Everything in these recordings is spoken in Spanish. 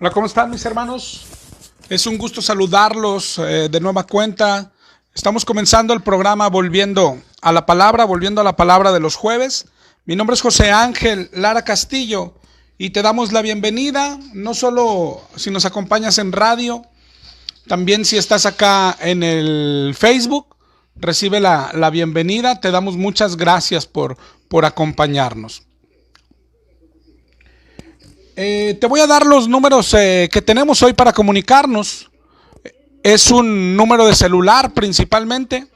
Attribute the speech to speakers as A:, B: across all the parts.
A: Hola, ¿cómo están mis hermanos? Es un gusto saludarlos de nueva cuenta. Estamos comenzando el programa volviendo a la palabra de los jueves. Mi nombre es José Ángel Lara Castillo y te damos la bienvenida, no solo si nos acompañas en radio, también si estás acá en el Facebook, recibe la bienvenida. Te damos muchas gracias por acompañarnos. Te voy a dar los números que tenemos hoy para comunicarnos. Es un número de celular principalmente.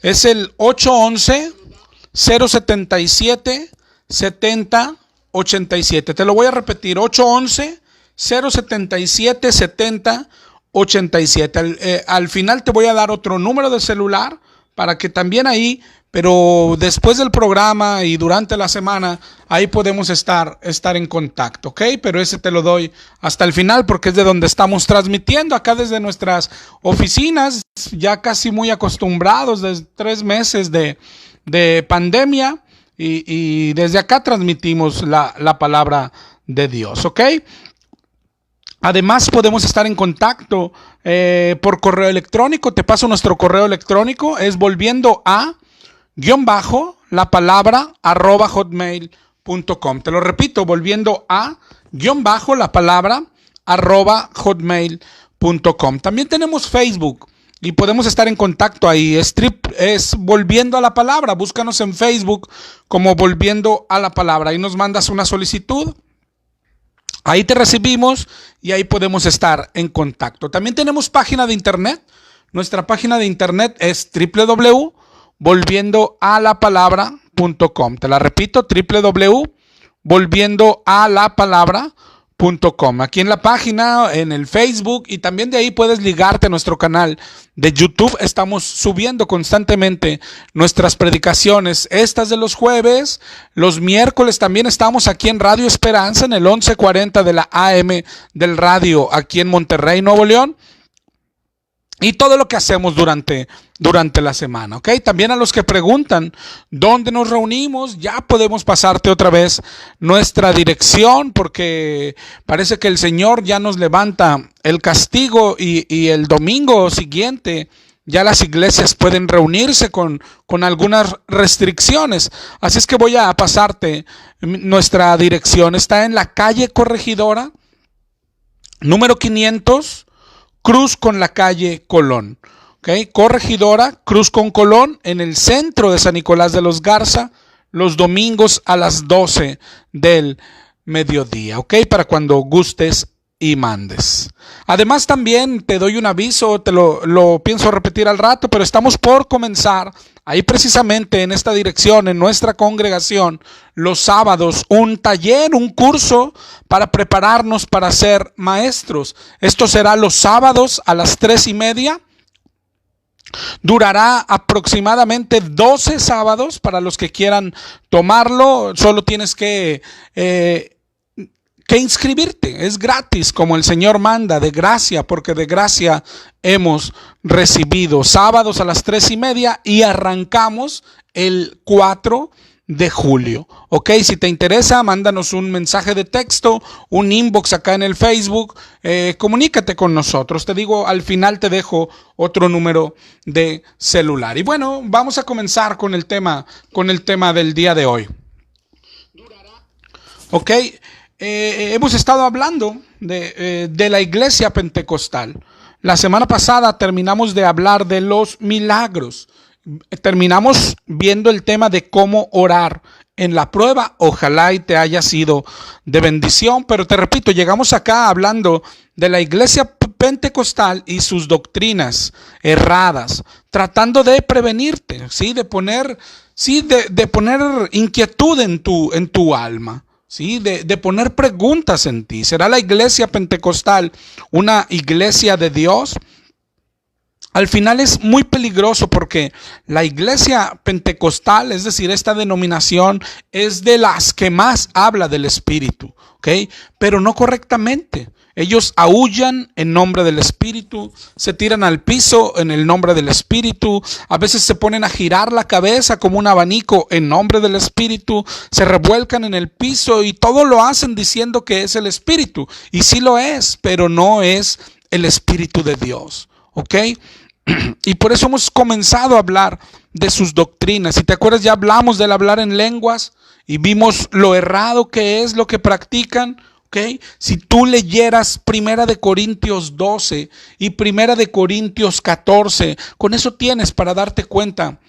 A: Es el 811-077-7087. Te lo voy a repetir. 811-077-7087. Al final te voy a dar otro número de celular para que también ahí, pero después del programa y durante la semana, ahí podemos estar en contacto, ¿ok? Pero ese te lo doy hasta el final porque es de donde estamos transmitiendo, acá desde nuestras oficinas, ya casi muy acostumbrados, desde 3 meses de pandemia, y desde acá transmitimos la palabra de Dios, ¿ok? Además podemos estar en contacto por correo electrónico. Te paso nuestro correo electrónico. Es volviendo a _la palabra @hotmail.com. Te lo repito, volviendo a _la palabra @hotmail.com. También tenemos Facebook y podemos estar en contacto ahí. Es volviendo a la palabra. Búscanos en Facebook como volviendo a la palabra. Ahí nos mandas una solicitud. Ahí te recibimos y ahí podemos estar en contacto. También tenemos página de internet. Nuestra página de internet es www.volviendoalapalabra.com. Te la repito, www.volviendoalapalabra.com. Aquí en la página, en el Facebook, y también de ahí puedes ligarte a nuestro canal de YouTube. Estamos subiendo constantemente nuestras predicaciones, estas de los jueves. Los miércoles también estamos aquí en Radio Esperanza, en el 1140 de la AM del radio, aquí en Monterrey, Nuevo León. Y todo lo que hacemos durante la semana, ¿ok? También a los que preguntan dónde nos reunimos, ya podemos pasarte otra vez nuestra dirección, porque parece que el Señor ya nos levanta el castigo y el domingo siguiente ya las iglesias pueden reunirse con algunas restricciones. Así es que voy a pasarte nuestra dirección. Está en la calle Corregidora, número 500, cruz con la calle Colón, ¿okay? Corregidora, cruz con Colón, en el centro de San Nicolás de los Garza, los domingos a las 12 del mediodía, ¿ok? Para cuando gustes y mandes. Además también te doy un aviso, te lo pienso repetir al rato, pero estamos por comenzar ahí precisamente en esta dirección, en nuestra congregación, los sábados, un taller, un curso para prepararnos para ser maestros. Esto será los sábados a las 3:30. Durará aproximadamente 12 sábados para los que quieran tomarlo. Solo tienes que inscribirte. Es gratis, como el Señor manda, de gracia, porque de gracia hemos recibido. Sábados a las 3:30 y arrancamos el 4 de julio. Ok, si te interesa, mándanos un mensaje de texto, un inbox acá en el Facebook, comunícate con nosotros. Te digo, al final te dejo otro número de celular. Y bueno, vamos a comenzar con el tema del día de hoy. Ok, hemos estado hablando de la iglesia pentecostal. La semana pasada terminamos de hablar de los milagros. Terminamos viendo el tema de cómo orar en la prueba. Ojalá y te haya sido de bendición, pero te repito, llegamos acá hablando de la iglesia pentecostal y sus doctrinas erradas, tratando de prevenirte, ¿sí? de poner inquietud en tu alma. ¿Sí? De poner preguntas en ti. ¿Será la iglesia pentecostal una iglesia de Dios? Al final es muy peligroso porque la iglesia pentecostal, es decir, esta denominación, es de las que más habla del Espíritu, ¿ok? Pero no correctamente. Ellos aúllan en nombre del Espíritu, se tiran al piso en el nombre del Espíritu, a veces se ponen a girar la cabeza como un abanico en nombre del Espíritu, se revuelcan en el piso y todo lo hacen diciendo que es el Espíritu. Y sí lo es, pero no es el Espíritu de Dios, ¿ok? Y por eso hemos comenzado a hablar de sus doctrinas. Si te acuerdas, ya hablamos del hablar en lenguas y vimos lo errado que es lo que practican. ¿Okay? Si tú leyeras 1 de Corintios 12 y 1 de Corintios 14, con eso tienes para darte cuenta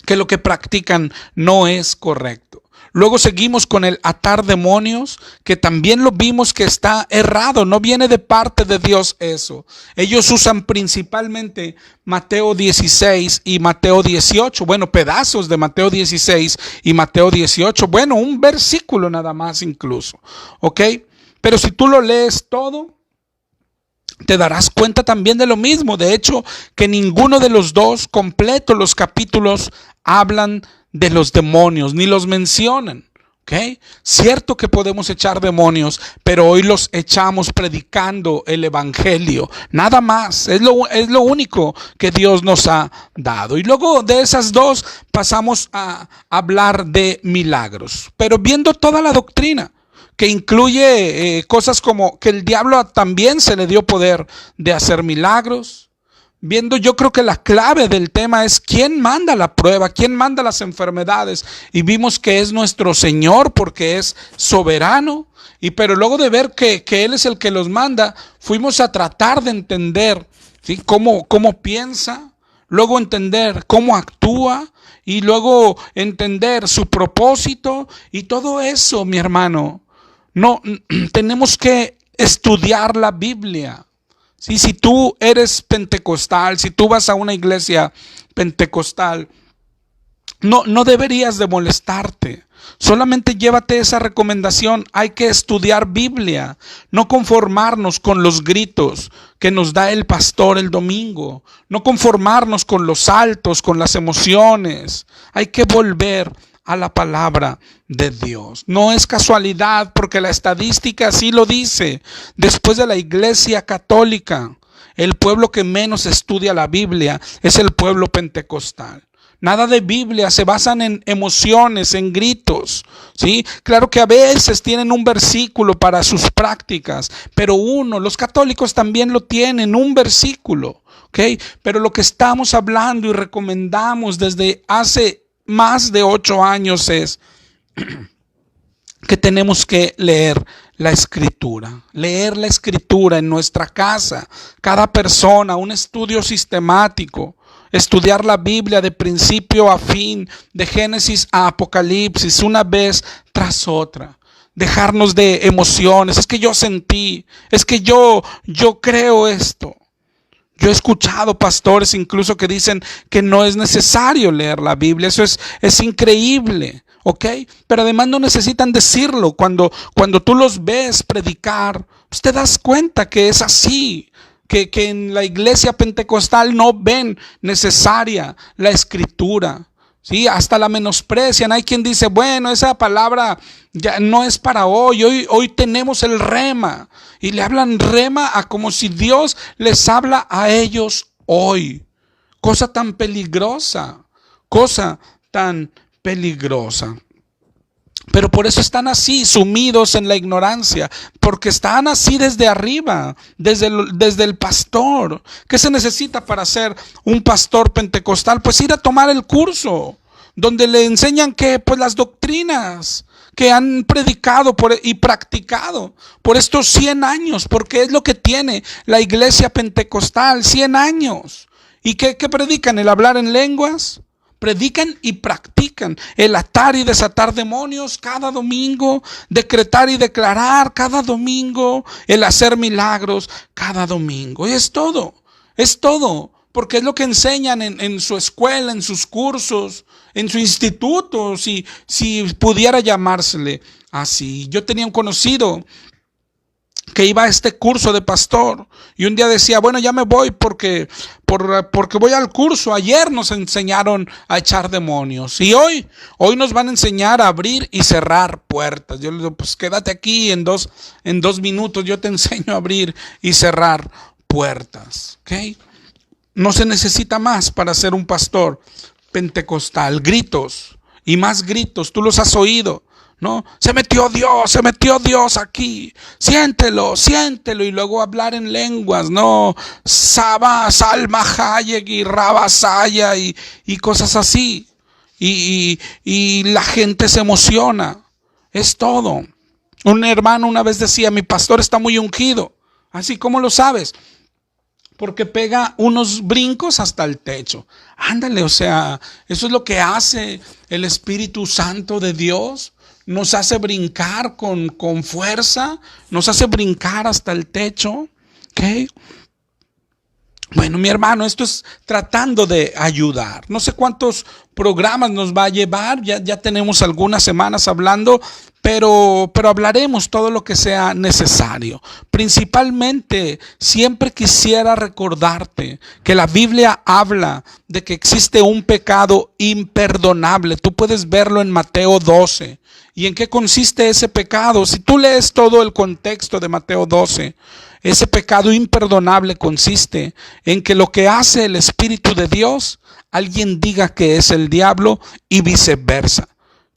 A: que lo que practican no es correcto. Luego seguimos con el atar demonios, que también lo vimos que está errado, no viene de parte de Dios eso. Ellos usan principalmente Mateo 16 y Mateo 18, bueno, pedazos de Mateo 16 y Mateo 18, bueno, un versículo nada más incluso, ¿ok? Pero si tú lo lees todo, te darás cuenta también de lo mismo. De hecho, que ninguno de los dos completos los capítulos hablan de los demonios, ni los mencionan. ¿Okay? Cierto que podemos echar demonios, pero hoy los echamos predicando el evangelio. Nada más, es lo único que Dios nos ha dado. Y luego de esas dos pasamos a hablar de milagros, pero viendo toda la doctrina, que incluye cosas como que el diablo también se le dio poder de hacer milagros. Viendo, yo creo que la clave del tema es quién manda la prueba, quién manda las enfermedades. Y vimos que es nuestro Señor porque es soberano. Pero luego de ver que Él es el que los manda, fuimos a tratar de entender, ¿sí? cómo piensa, luego entender cómo actúa y luego entender su propósito. Y todo eso, mi hermano, no tenemos que estudiar la Biblia. Sí, si tú eres pentecostal, si tú vas a una iglesia pentecostal, no deberías de molestarte. Solamente llévate esa recomendación. Hay que estudiar Biblia, no conformarnos con los gritos que nos da el pastor el domingo, no conformarnos con los saltos, con las emociones. Hay que volver a la palabra de Dios. No es casualidad, porque la estadística así lo dice. Después de la iglesia católica, el pueblo que menos estudia la Biblia es el pueblo pentecostal. Nada de Biblia, se basan en emociones, en gritos, ¿sí? Claro que a veces tienen un versículo para sus prácticas, pero los católicos también lo tienen, un versículo, ¿ok? Pero lo que estamos hablando y recomendamos desde hace más de 8 años es que tenemos que leer la escritura en nuestra casa, cada persona, un estudio sistemático, estudiar la Biblia de principio a fin, de Génesis a Apocalipsis, una vez tras otra. Dejarnos de emociones, es que yo sentí, es que yo creo esto. Yo he escuchado pastores incluso que dicen que no es necesario leer la Biblia. Eso es increíble, ¿ok? Pero además no necesitan decirlo. Cuando tú los ves predicar, pues te das cuenta que es así. Que en la iglesia pentecostal no ven necesaria la escritura. Sí, hasta la menosprecian. Hay quien dice, bueno, esa palabra ya no es para hoy tenemos el rema. Y le hablan rema a como si Dios les habla a ellos hoy. Cosa tan peligrosa. Pero por eso están así, sumidos en la ignorancia, porque están así desde arriba, desde el pastor. ¿Qué se necesita para ser un pastor pentecostal? Pues ir a tomar el curso, donde le enseñan que pues las doctrinas que han predicado y practicado por estos 100 años, porque es lo que tiene la iglesia pentecostal, 100 años. ¿Y qué predican? ¿El hablar en lenguas? Predican y practican el atar y desatar demonios cada domingo, decretar y declarar cada domingo, el hacer milagros cada domingo. Y es todo, porque es lo que enseñan en su escuela, en sus cursos, en su instituto, si pudiera llamársele así. Yo tenía un conocido que iba a este curso de pastor y un día decía, bueno, ya me voy porque voy al curso. Ayer nos enseñaron a echar demonios y hoy nos van a enseñar a abrir y cerrar puertas. Yo le digo, pues quédate aquí en dos minutos, yo te enseño a abrir y cerrar puertas. ¿Okay? No se necesita más para ser un pastor pentecostal. Gritos y más gritos, tú los has oído. ¿No? Se metió Dios aquí, siéntelo, y luego hablar en lenguas, ¿no? Saba, Salma Hayek y Rabasaya y cosas así. Y la gente se emociona. Es todo. Un hermano una vez decía, mi pastor está muy ungido. Así, ¿cómo lo sabes? Porque pega unos brincos hasta el techo. Ándale, o sea, eso es lo que hace el Espíritu Santo de Dios. Nos hace brincar con fuerza, nos hace brincar hasta el techo. ¿Okay? Bueno, mi hermano, esto es tratando de ayudar. No sé cuántos programas nos va a llevar, ya tenemos algunas semanas hablando, pero hablaremos todo lo que sea necesario. Principalmente, siempre quisiera recordarte que la Biblia habla de que existe un pecado imperdonable. Tú puedes verlo en Mateo 12. ¿Y en qué consiste ese pecado? Si tú lees todo el contexto de Mateo 12, ese pecado imperdonable consiste en que lo que hace el Espíritu de Dios, alguien diga que es el diablo y viceversa.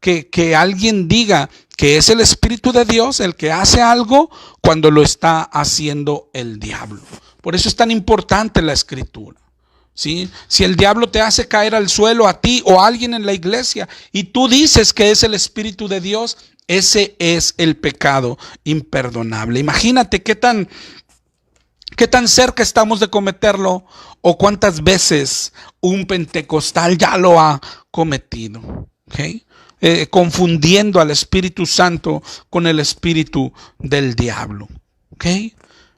A: Que alguien diga que es el Espíritu de Dios el que hace algo cuando lo está haciendo el diablo. Por eso es tan importante la Escritura. ¿Sí? Si el diablo te hace caer al suelo a ti o a alguien en la iglesia y tú dices que es el Espíritu de Dios, ese es el pecado imperdonable. Imagínate qué tan cerca estamos de cometerlo o cuántas veces un pentecostal ya lo ha cometido. ¿Okay? Confundiendo al Espíritu Santo con el espíritu del diablo. ¿Okay?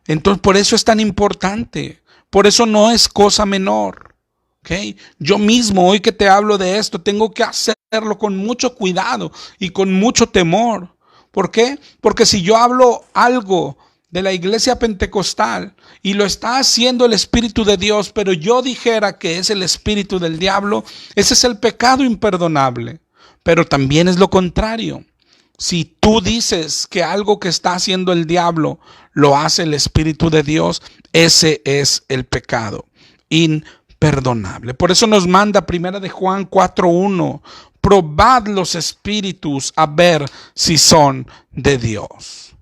A: Entonces, por eso es tan importante. Por eso no es cosa menor. ¿Okay? Yo mismo, hoy que te hablo de esto, tengo que hacerlo con mucho cuidado y con mucho temor. ¿Por qué? Porque si yo hablo algo de la iglesia pentecostal y lo está haciendo el Espíritu de Dios, pero yo dijera que es el espíritu del diablo, ese es el pecado imperdonable. Pero también es lo contrario. Si tú dices que algo que está haciendo el diablo lo hace el Espíritu de Dios, ese es el pecado imperdonable. Por eso nos manda 1 de Juan 4:1, probad los espíritus a ver si son de Dios.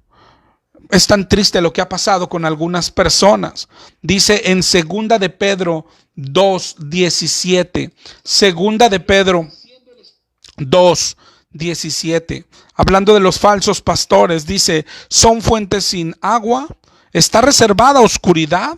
A: Es tan triste lo que ha pasado con algunas personas. Dice en 2 de Pedro 2:17, 2 de Pedro 2:17, hablando de los falsos pastores, dice, son fuentes sin agua, está reservada oscuridad,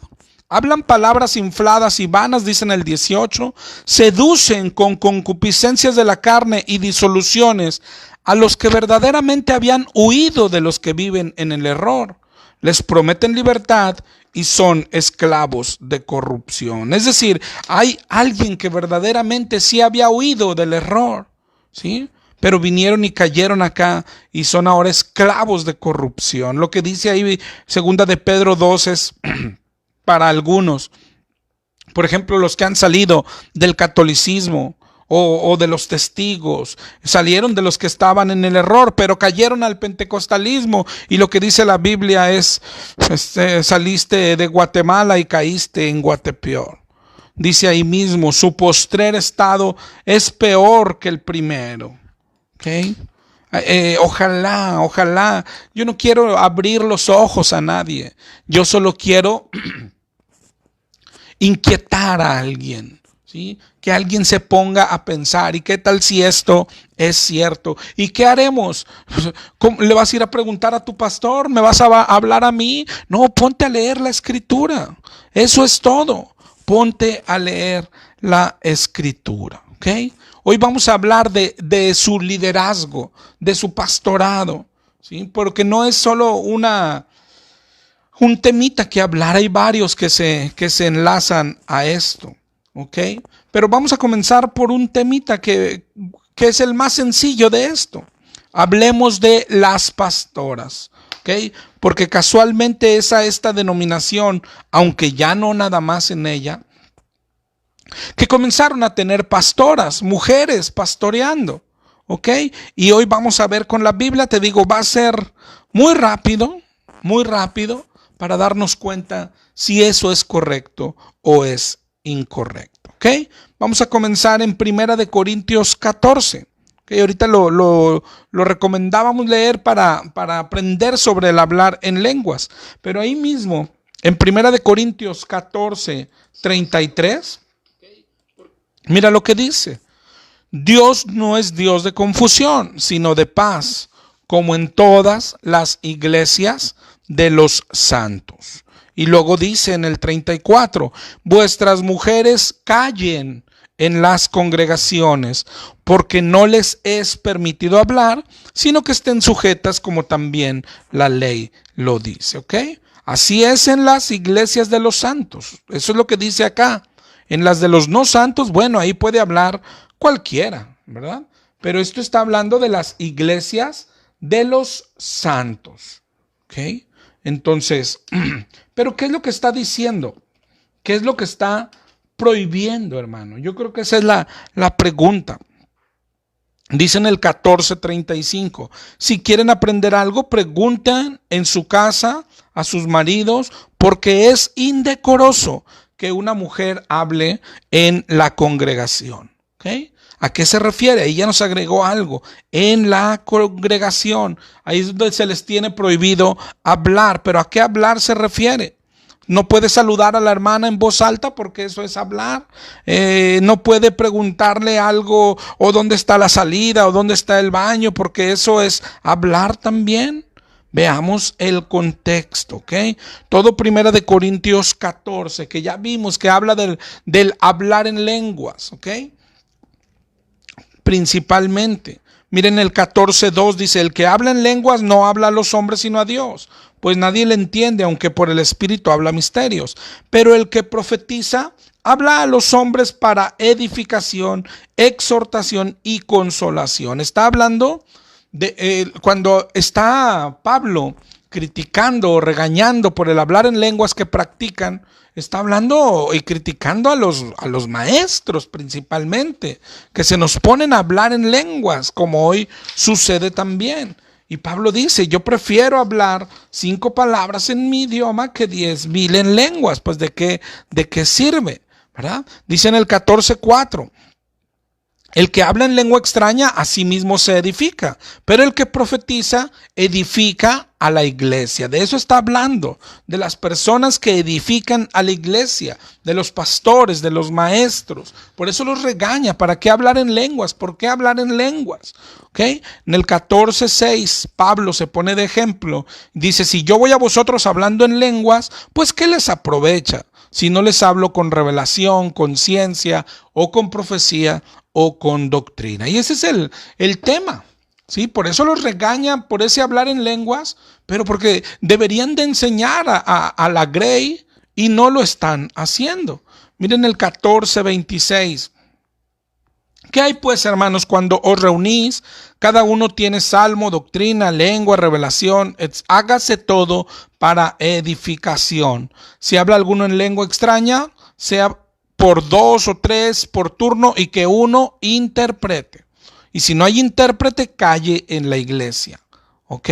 A: hablan palabras infladas y vanas, dice en el 18, seducen con concupiscencias de la carne y disoluciones a los que verdaderamente habían huido de los que viven en el error. Les prometen libertad y son esclavos de corrupción. Es decir, hay alguien que verdaderamente sí había huido del error, ¿sí? Pero vinieron y cayeron acá y son ahora esclavos de corrupción. Lo que dice ahí 2 de Pedro 2 es para algunos, por ejemplo, los que han salido del catolicismo o de los testigos, salieron de los que estaban en el error, pero cayeron al pentecostalismo. Y lo que dice la Biblia es, saliste de Guatemala y caíste en Guatepeor. Dice ahí mismo, su postrer estado es peor que el primero. ¿Okay? Ojalá. Yo no quiero abrir los ojos a nadie. Yo solo quiero inquietar a alguien. ¿Sí? Que alguien se ponga a pensar, ¿y qué tal si esto es cierto? ¿Y qué haremos? ¿Le vas a ir a preguntar a tu pastor? ¿Me vas a hablar a mí? No, ponte a leer la Escritura. Eso es todo. Ponte a leer la Escritura. ¿Okay? Hoy vamos a hablar de su liderazgo, de su pastorado, ¿sí? Porque no es solo un temita que hablar, hay varios que se enlazan a esto. ¿Okay? Pero vamos a comenzar por un temita que es el más sencillo de esto. Hablemos de las pastoras. ¿Okay? Porque casualmente esta denominación, aunque ya no nada más en ella, que comenzaron a tener pastoras, mujeres pastoreando, ¿ok? Y hoy vamos a ver con la Biblia, te digo, va a ser muy rápido para darnos cuenta si eso es correcto o es incorrecto, ¿ok? Vamos a comenzar en 1 Corintios 14. Okay, ahorita lo recomendábamos leer para aprender sobre el hablar en lenguas. Pero ahí mismo, en 1 Corintios 14:33, mira lo que dice. Dios no es Dios de confusión, sino de paz, como en todas las iglesias de los santos. Y luego dice en el 34, vuestras mujeres callen en las congregaciones, porque no les es permitido hablar, sino que estén sujetas como también la ley lo dice, ¿ok? Así es en las iglesias de los santos, eso es lo que dice acá. En las de los no santos, bueno, ahí puede hablar cualquiera, ¿verdad? Pero esto está hablando de las iglesias de los santos, ¿ok? Entonces, ¿pero qué es lo que está diciendo? ¿Qué es lo que está prohibiendo, hermano? Yo creo que esa es la pregunta. Dice en el 14:35, si quieren aprender algo, pregunten en su casa a sus maridos, porque es indecoroso que una mujer hable en la congregación. ¿Okay? ¿A qué se refiere? Ahí ya nos agregó algo. En la congregación, ahí es donde se les tiene prohibido hablar. ¿Pero a qué hablar se refiere? No puede saludar a la hermana en voz alta porque eso es hablar. No puede preguntarle algo o dónde está la salida o dónde está el baño porque eso es hablar también. Veamos el contexto, ¿ok? Todo 1 Corintios 14, que ya vimos que habla del hablar en lenguas, ¿ok? Principalmente. Miren el 14:2 dice, el que habla en lenguas no habla a los hombres sino a Dios, pues nadie le entiende, aunque por el Espíritu habla misterios. Pero el que profetiza habla a los hombres para edificación, exhortación y consolación. Está hablando de cuando está Pablo criticando o regañando por el hablar en lenguas que practican, está hablando y criticando a los maestros principalmente, que se nos ponen a hablar en lenguas, como hoy sucede también. Y Pablo dice, yo prefiero hablar 5 palabras en mi idioma que 10,000 en lenguas. Pues ¿de qué sirve? ¿Verdad? Dice en el 14:4. El que habla en lengua extraña a sí mismo se edifica, pero el que profetiza edifica a la iglesia. De eso está hablando, de las personas que edifican a la iglesia, de los pastores, de los maestros. Por eso los regaña. ¿Para qué hablar en lenguas? ¿Por qué hablar en lenguas? ¿Okay? En el 14:6 Pablo se pone de ejemplo. Dice, si yo voy a vosotros hablando en lenguas, pues ¿qué les aprovecha? Si no les hablo con revelación, con ciencia o con profecía o con doctrina. Y ese es el tema, ¿sí? Por eso los regañan por ese hablar en lenguas, pero porque deberían de enseñar a la grey y no lo están haciendo. Miren el 14:26. ¿Qué hay pues, hermanos, cuando os reunís? Cada uno tiene salmo, doctrina, lengua, revelación. Hágase todo para edificación. Si habla alguno en lengua extraña, sea por 2 o 3 por turno y que uno interprete. Y si no hay intérprete, calle en la iglesia. ¿Ok?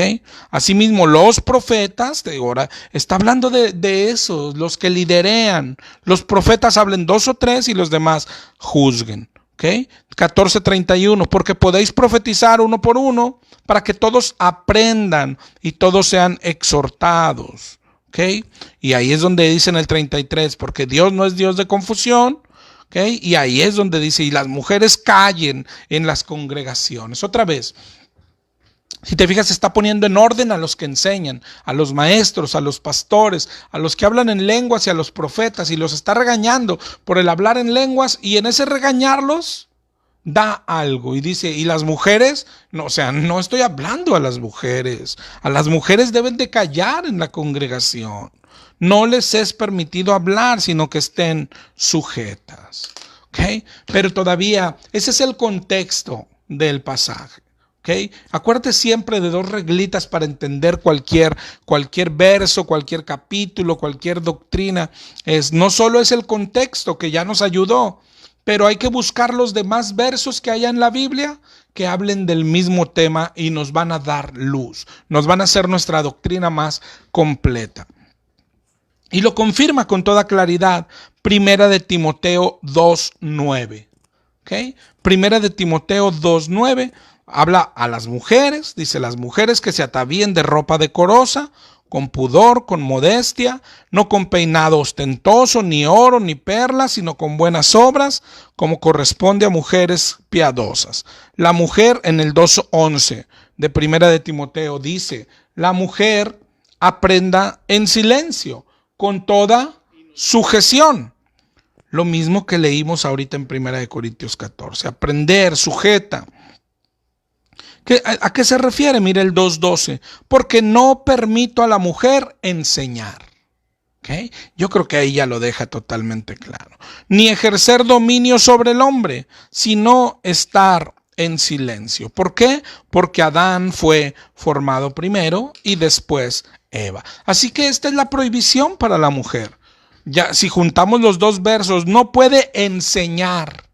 A: Asimismo, los profetas, ahora está hablando de esos, los que liderean. Los profetas hablen 2 o 3 y los demás juzguen. ¿Ok? 14:31, porque podéis profetizar uno por uno para que todos aprendan y todos sean exhortados. ¿Ok? Y ahí es donde dice en el 33, porque Dios no es Dios de confusión. ¿Ok? Y ahí es donde dice, y las mujeres callen en las congregaciones. Otra vez, si te fijas, se está poniendo en orden a los que enseñan, a los maestros, a los pastores, a los que hablan en lenguas y a los profetas, y los está regañando por el hablar en lenguas, y en ese regañarlos da algo. Y dice, y las mujeres, no, o sea, no estoy hablando a las mujeres deben de callar en la congregación. No les es permitido hablar, sino que estén sujetas. ¿Ok? Pero todavía, ese es el contexto del pasaje. ¿Okay? Acuérdate siempre de dos reglitas para entender cualquier verso, cualquier capítulo, cualquier doctrina. No solo es el contexto que ya nos ayudó, pero hay que buscar los demás versos que haya en la Biblia que hablen del mismo tema y nos van a dar luz, nos van a hacer nuestra doctrina más completa. Y lo confirma con toda claridad Primera de Timoteo 2:9. ¿Okay? Primera de Timoteo 2:9 habla a las mujeres, dice: las mujeres que se atavíen de ropa decorosa, con pudor, con modestia, no con peinado ostentoso, ni oro, ni perlas, sino con buenas obras, como corresponde a mujeres piadosas. La mujer, en el 2:11 de Primera de Timoteo, dice: la mujer aprenda en silencio, con toda sujeción. Lo mismo que leímos ahorita en 1 Corintios 14. Aprender, sujeta. ¿A qué se refiere? Mire el 2:12. Porque no permito a la mujer enseñar. ¿Okay? Yo creo que ahí ya lo deja totalmente claro. Ni ejercer dominio sobre el hombre, sino estar en silencio. ¿Por qué? Porque Adán fue formado primero y después Eva. Así que esta es la prohibición para la mujer. Ya, si juntamos los dos versos, no puede enseñar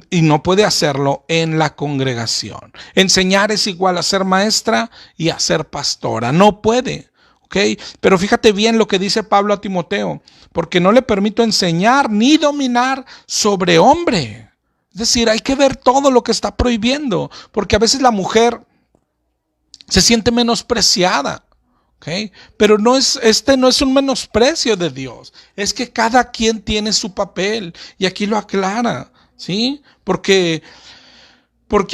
A: y no puede hacerlo en la congregación. Enseñar es igual a ser maestra y a ser pastora. No puede, ¿ok? Pero fíjate bien lo que dice Pablo a Timoteo: porque no le permito enseñar ni dominar sobre hombre. Es decir, hay que ver todo lo que está prohibiendo, porque a veces la mujer se siente menospreciada. Okay. Pero no es un menosprecio de Dios, es que cada quien tiene su papel, y aquí lo aclara, ¿sí? Porque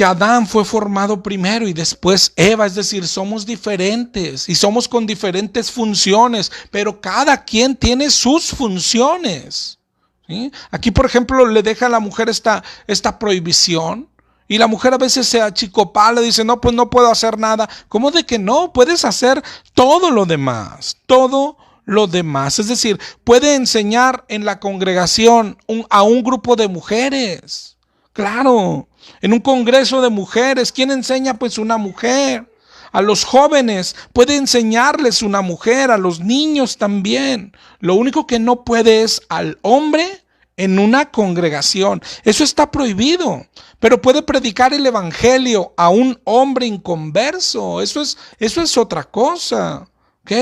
A: Adán fue formado primero y después Eva, es decir, somos diferentes y somos con diferentes funciones, pero cada quien tiene sus funciones, ¿sí? Aquí, por ejemplo, le deja a la mujer esta prohibición. Y la mujer a veces se achicopala, dice: no, pues no puedo hacer nada. ¿Cómo de que no? Puedes hacer todo lo demás, todo lo demás. Es decir, puede enseñar en la congregación a un grupo de mujeres. Claro, en un congreso de mujeres, ¿quién enseña? Pues una mujer. A los jóvenes puede enseñarles una mujer, a los niños también. Lo único que no puede es al hombre en una congregación. Eso está prohibido. Pero puede predicar el evangelio a un hombre inconverso. Eso es otra cosa. ¿Ok?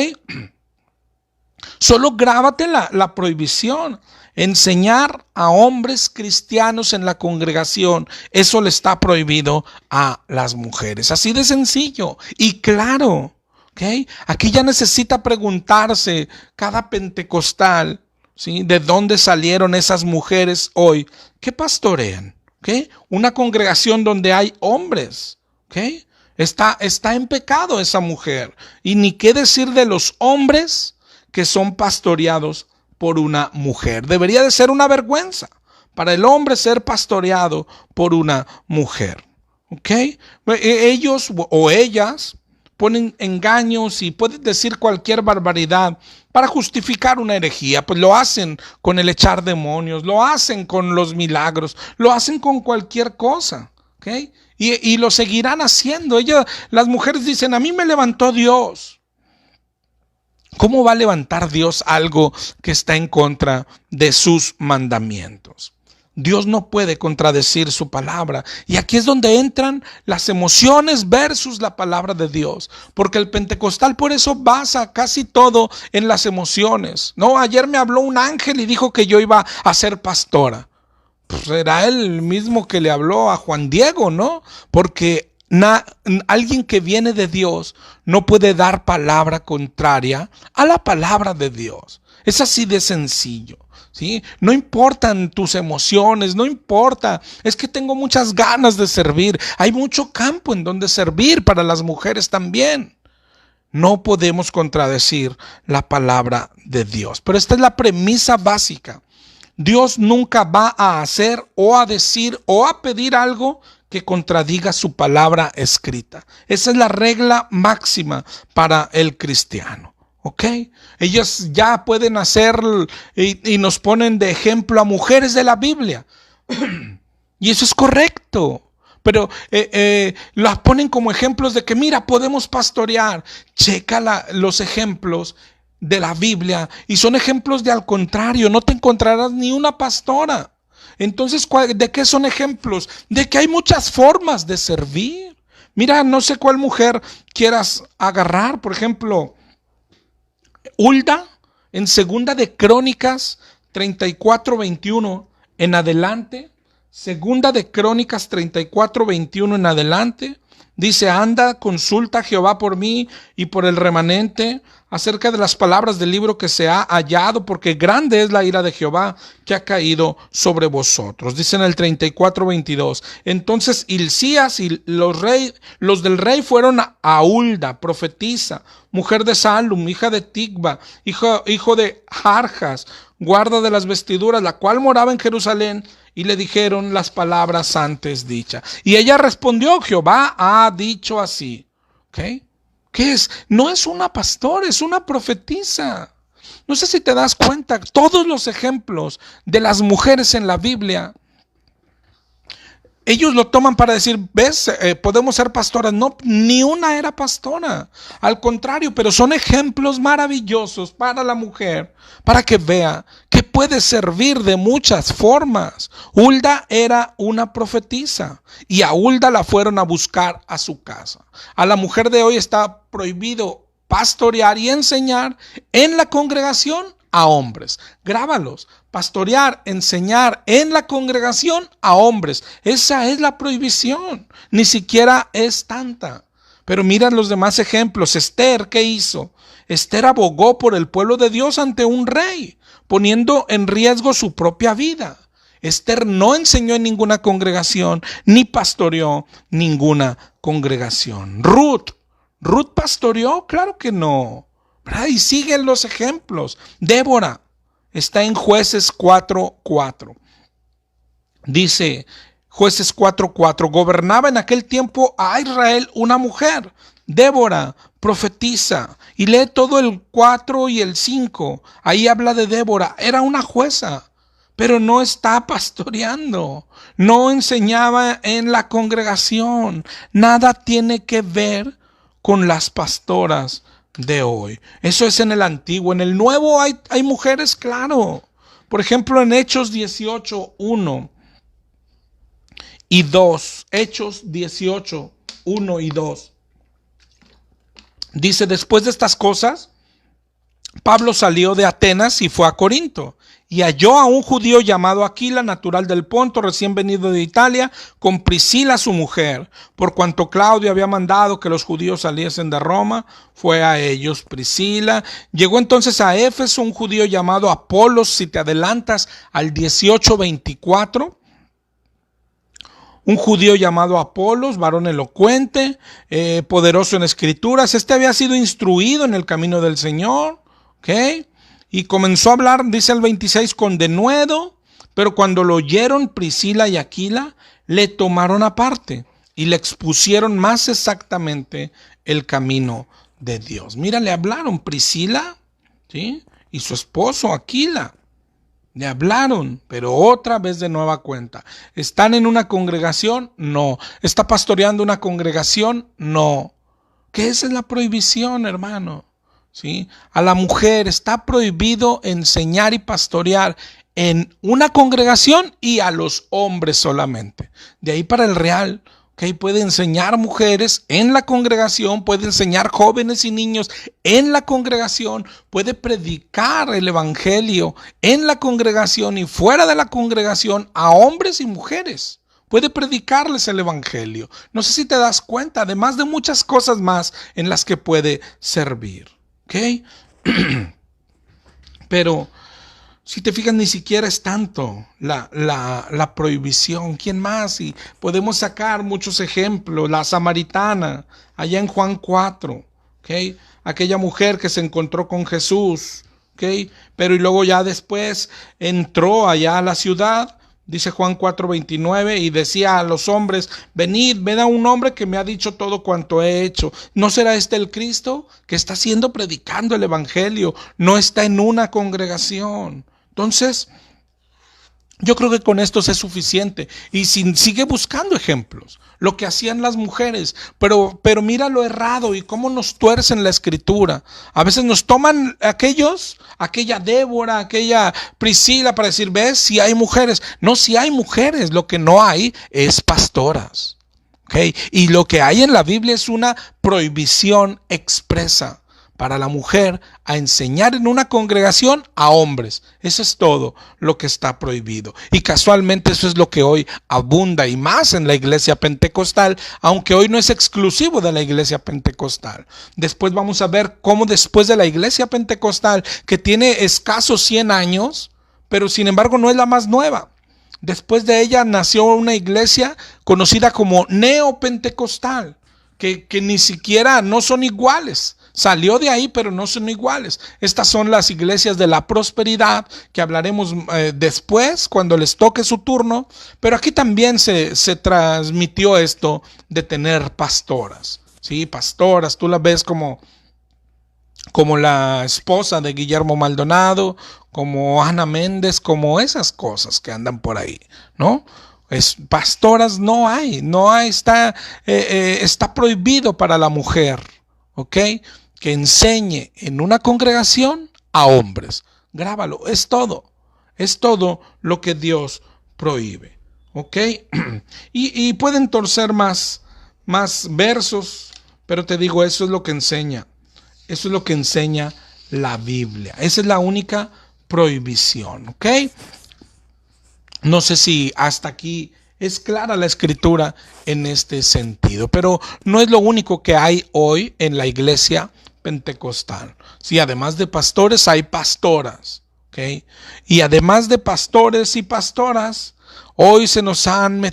A: Solo grábate la prohibición. Enseñar a hombres cristianos en la congregación, eso le está prohibido a las mujeres. Así de sencillo y claro. ¿Ok? Aquí ya necesita preguntarse cada pentecostal, ¿sí? ¿De dónde salieron esas mujeres hoy que pastorean? ¿Okay? Una congregación donde hay hombres. ¿Okay? Está en pecado esa mujer. Y ni qué decir de los hombres que son pastoreados por una mujer. Debería de ser una vergüenza para el hombre ser pastoreado por una mujer. ¿Okay? Ellos o ellas ponen engaños y pueden decir cualquier barbaridad para justificar una herejía. Pues lo hacen con el echar demonios, lo hacen con los milagros, lo hacen con cualquier cosa. ¿Okay? Y lo seguirán haciendo. Las mujeres dicen: a mí me levantó Dios. ¿Cómo va a levantar Dios algo que está en contra de sus mandamientos? Dios no puede contradecir su palabra. Y aquí es donde entran las emociones versus la palabra de Dios. Porque el pentecostal por eso basa casi todo en las emociones. No, ayer me habló un ángel y dijo que yo iba a ser pastora. Pues era él mismo que le habló a Juan Diego, ¿no? Porque alguien que viene de Dios no puede dar palabra contraria a la palabra de Dios. Es así de sencillo. ¿Sí? No importan tus emociones, no importa, es que tengo muchas ganas de servir, hay mucho campo en donde servir para las mujeres también. No podemos contradecir la palabra de Dios, pero esta es la premisa básica. Dios nunca va a hacer o a decir o a pedir algo que contradiga su palabra escrita. Esa es la regla máxima para el cristiano. ¿Ok? Ellos ya pueden hacer y nos ponen de ejemplo a mujeres de la Biblia. Y eso es correcto. pero las ponen como ejemplos de que mira, podemos pastorear. Checa los ejemplos de la Biblia y son ejemplos de al contrario, no te encontrarás ni una pastora. Entonces, ¿de qué son ejemplos? De que hay muchas formas de servir. Mira, no sé cuál mujer quieras agarrar, por ejemplo, Hulda, en Segunda de Crónicas 34:21 en adelante, Segunda de Crónicas 34:21 en adelante, dice: anda, consulta a Jehová por mí y por el remanente acerca de las palabras del libro que se ha hallado, porque grande es la ira de Jehová que ha caído sobre vosotros. Dice en el 34:22, entonces Hilcías y los del rey fueron a Hulda, profetisa, mujer de Salum, hija de Tigba, hijo de Jarjas, guarda de las vestiduras, la cual moraba en Jerusalén, y le dijeron las palabras antes dichas. Y ella respondió: Jehová ha dicho así. ¿Ok? ¿Qué es? No es una pastora, es una profetisa. No sé si te das cuenta, todos los ejemplos de las mujeres en la Biblia, ellos lo toman para decir, ves, podemos ser pastoras. No, ni una era pastora. Al contrario, pero son ejemplos maravillosos para la mujer, para que vea que puede servir de muchas formas. Hulda era una profetisa y a Hulda la fueron a buscar a su casa. A la mujer de hoy está prohibido pastorear y enseñar en la congregación a hombres. Grábalos. Pastorear, enseñar en la congregación a hombres. Esa es la prohibición. Ni siquiera es tanta. Pero mira los demás ejemplos. Esther, ¿qué hizo? Esther abogó por el pueblo de Dios ante un rey, poniendo en riesgo su propia vida. Esther no enseñó en ninguna congregación, ni pastoreó ninguna congregación. Ruth pastoreó, claro que no. Y siguen los ejemplos. Débora está en Jueces 4:4. Dice Jueces 4:4, gobernaba en aquel tiempo a Israel una mujer, Débora, profetisa. Y lee todo el 4 y el 5. Ahí habla de Débora. Era una jueza, pero no está pastoreando. No enseñaba en la congregación. Nada tiene que ver con las pastoras de hoy. Eso es en el antiguo. En el nuevo hay mujeres, claro. Por ejemplo, en Hechos 18:1 y 2. Hechos 18:1 y 2. Dice: después de estas cosas, Pablo salió de Atenas y fue a Corinto, y halló a un judío llamado Aquila, natural del Ponto, recién venido de Italia, con Priscila su mujer. Por cuanto Claudio había mandado que los judíos saliesen de Roma, fue a ellos Priscila. Llegó entonces a Éfeso un judío llamado Apolos, si te adelantas al 18:24. Un judío llamado Apolos, varón elocuente, poderoso en escrituras. Este había sido instruido en el camino del Señor. ¿Ok? Y comenzó a hablar, dice el 26, con denuedo, pero cuando lo oyeron Priscila y Aquila, le tomaron aparte y le expusieron más exactamente el camino de Dios. Mira, le hablaron Priscila, ¿sí?, y su esposo Aquila. Le hablaron, pero otra vez de nueva cuenta. ¿Están en una congregación? No. ¿Está pastoreando una congregación? No. ¿Qué es la prohibición, hermano? ¿Sí? A la mujer está prohibido enseñar y pastorear en una congregación y a los hombres solamente. De ahí para el real, ¿okay? Puede enseñar mujeres en la congregación, puede enseñar jóvenes y niños en la congregación, puede predicar el evangelio en la congregación y fuera de la congregación a hombres y mujeres. Puede predicarles el evangelio. No sé si te das cuenta, además de muchas cosas más en las que puede servir. ¿Ok? Pero si te fijas, ni siquiera es tanto la prohibición. ¿Quién más? Y podemos sacar muchos ejemplos. La samaritana, allá en Juan 4. ¿Ok? Aquella mujer que se encontró con Jesús. ¿Ok? Pero y luego ya después entró allá a la ciudad. Dice Juan 4:29, y decía a los hombres: venid, ven a un hombre que me ha dicho todo cuanto he hecho. ¿No será este el Cristo que está siendo predicando el evangelio? No está en una congregación. Entonces, Yo creo que con esto es suficiente. Y sigue buscando ejemplos. Lo que hacían las mujeres. Pero mira lo errado y cómo nos tuercen la escritura. A veces nos toman aquella Débora, aquella Priscila para decir, ¿ves? Si hay mujeres. No, si hay mujeres. Lo que no hay es pastoras. ¿Okay? Y lo que hay en la Biblia es una prohibición expresa para la mujer a enseñar en una congregación a hombres. Eso es todo lo que está prohibido. Y casualmente eso es lo que hoy abunda y más en la iglesia pentecostal, aunque hoy no es exclusivo de la iglesia pentecostal. Después vamos a ver cómo después de la iglesia pentecostal, que tiene escasos 100 años, pero sin embargo no es la más nueva. Después de ella nació una iglesia conocida como neopentecostal, que ni siquiera no son iguales. Salió de ahí, pero no son iguales. Estas son las iglesias de la prosperidad, que hablaremos después, cuando les toque su turno. Pero aquí también se transmitió esto de tener pastoras. ¿Sí? Pastoras, tú las ves como la esposa de Guillermo Maldonado, como Ana Méndez, como esas cosas que andan por ahí, ¿no? Pastoras no hay, está prohibido para la mujer, ¿ok? Que enseñe en una congregación a hombres. Grábalo, es todo lo que Dios prohíbe, ¿ok? Y pueden torcer más versos, pero te digo, eso es lo que enseña. Eso es lo que enseña la Biblia. Esa es la única prohibición, ¿ok? No sé si hasta aquí es clara la escritura en este sentido, pero no es lo único que hay hoy en la iglesia pentecostal. Sí, además de pastores hay pastoras, ¿ok? Y además de pastores y pastoras, hoy se nos han